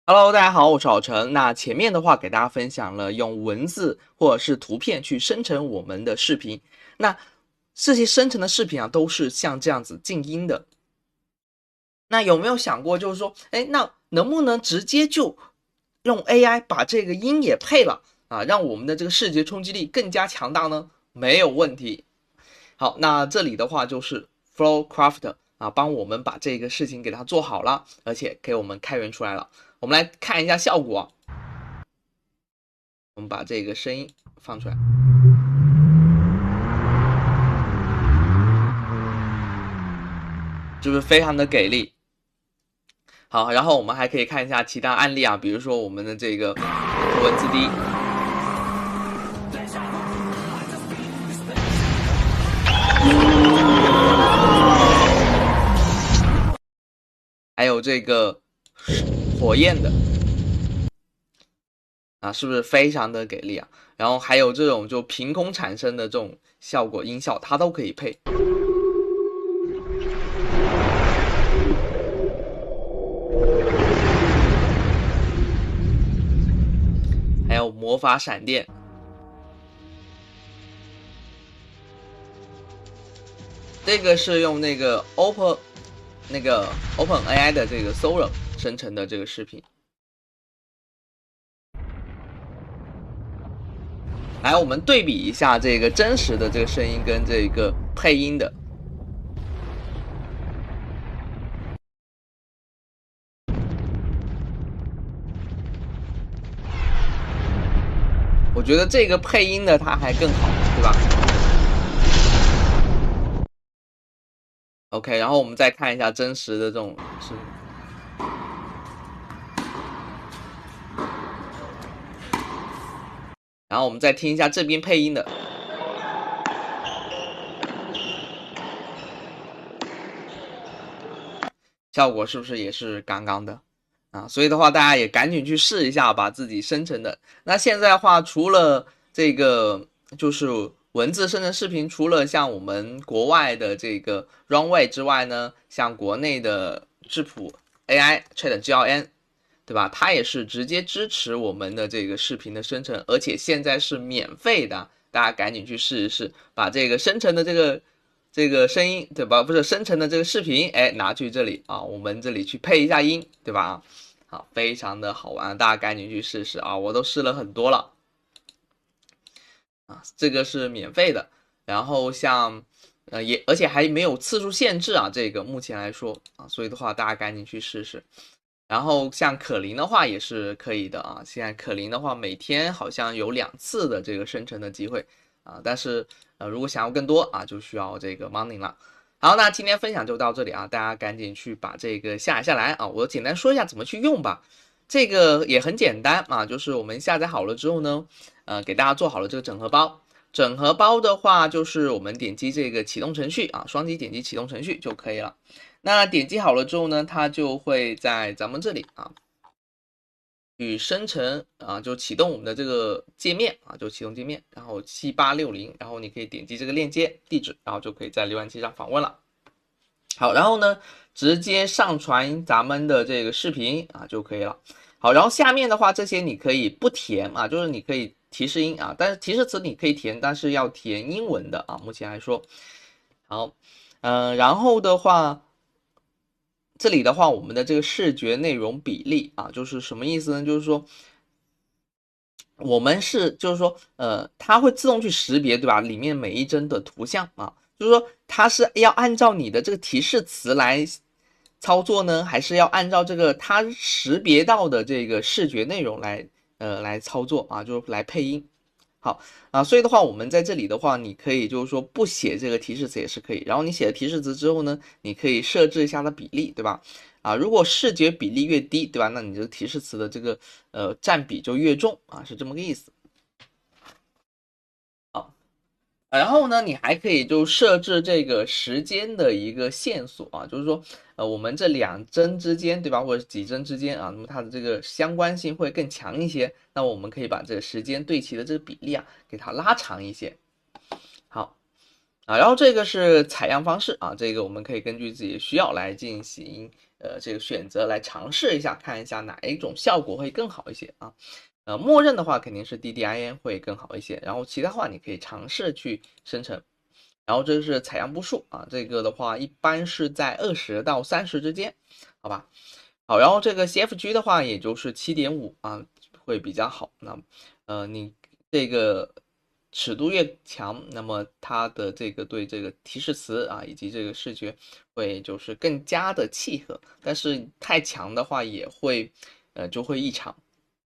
Hello，大家好，我是老陈。那前面的话给大家分享了用文字或者是图片去生成我们的视频，那这些生成的视频啊，都是像这样子静音的。那有没有想过，就是说，那能不能直接就用 AI 把这个音也配了啊，让我们的这个视觉冲击力更加强大呢？没有问题。好，那这里的话就是 Flowcraft 啊，帮我们把这个事情给它做好了，而且给我们开源出来了。我们来看一下效果啊。我们把这个声音放出来，是不是非常的给力？好，然后我们还可以看一下其他案例啊，比如说我们的这个图文字 D，还有这个火焰的啊，是不是非常的给力啊？然后还有这种就凭空产生的这种效果音效，它都可以配。还有魔法闪电，这个是用那个 OpenAI 的这个 Sora 生成的这个视频。来，我们对比一下这个真实的这个声音跟这个配音的。我觉得这个配音的它还更好，对吧？OK，然后我们再看一下真实的这种视频，然后我们再听一下这边配音的，效果是不是也是杠杠的啊？所以的话，大家也赶紧去试一下，把自己生成的。那现在的话，除了这个就是文字生成视频，除了像我们国外的这个 Runway 之外呢，像国内的质朴 AI ChatGLN，对吧？它也是直接支持我们的这个视频的生成，而且现在是免费的，大家赶紧去试一试，把这个生成的这个声音，对吧？不是生成的这个视频，拿去这里啊，我们这里去配一下音，对吧？好，非常的好玩，大家赶紧去试试啊！我都试了很多了啊，这个是免费的，然后像而且还没有次数限制啊，这个目前来说啊，所以的话大家赶紧去试试。然后像可伶的话也是可以的啊，现在可伶的话每天好像有2次的这个生成的机会啊，但是如果想要更多啊，就需要这个 money 了。好，那今天分享就到这里啊，大家赶紧去把这个下载下来啊，我简单说一下怎么去用吧。这个也很简单啊，就是我们下载好了之后呢，给大家做好了这个整合包。整合包的话，就是我们点击这个启动程序啊，双击点击启动程序就可以了。那点击好了之后呢，它就会在咱们这里啊，去生成啊，就启动我们的这个界面啊，就启动界面，然后7860，然后你可以点击这个链接地址，然后就可以在浏览器上访问了。好，然后呢，直接上传咱们的这个视频啊就可以了。好，然后下面的话，这些你可以不填啊，就是你可以提示音啊，但是提示词你可以填，但是要填英文的啊。目前来说，好，然后的话，这里的话，我们的这个视觉内容比例啊，就是什么意思呢？就是说，我们是就是说，它会自动去识别，对吧？里面每一帧的图像啊，就是说它是要按照你的这个提示词来操作呢，还是要按照这个它识别到的这个视觉内容来操作啊，就是来配音。好啊，所以的话，我们在这里的话，你可以就是说不写这个提示词也是可以。然后你写了提示词之后呢，你可以设置一下它比例，对吧？啊，如果视觉比例越低，对吧？那你这个提示词的这个占比就越重啊，是这么个意思。然后呢，你还可以就设置这个时间的一个线索啊，就是说，我们这2帧之间，对吧，或者几帧之间啊，那么它的这个相关性会更强一些。那我们可以把这个时间对齐的这个比例啊，给它拉长一些。好啊，然后这个是采样方式啊，这个我们可以根据自己的需要来进行这个选择来尝试一下，看一下哪一种效果会更好一些啊。默认的话肯定是 DDIN 会更好一些，然后其他话你可以尝试去生成。然后这是采样步数啊，这个的话一般是在20到30之间，好吧？好，然后这个 CFG 的话也就是7.5啊，会比较好。那你这个尺度越强，那么它的这个对这个提示词啊以及这个视觉会就是更加的契合，但是太强的话也会就会异常。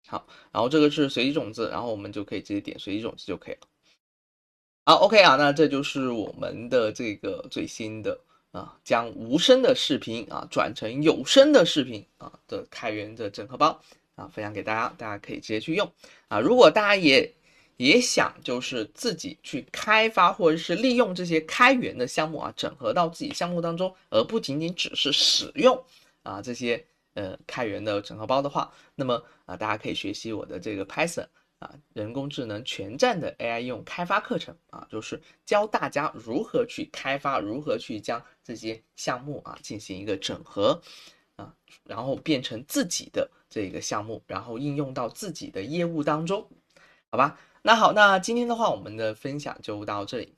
好，然后这个是随机种子，然后我们就可以直接点随机种子就可以了。好，OK 啊，那这就是我们的这个最新的将无声的视频转成有声的视频的开源的整合包分享给大家，大家可以直接去用如果大家也想就是自己去开发或者是利用这些开源的项目整合到自己项目当中，而不仅仅只是使用这些开源的整合包的话，那么大家可以学习我的这个 Python。人工智能全站的 AI 应用开发课程就是教大家如何去开发，如何去将这些项目进行一个整合然后变成自己的这个项目，然后应用到自己的业务当中，好吧？那好，那今天的话，我们的分享就到这里。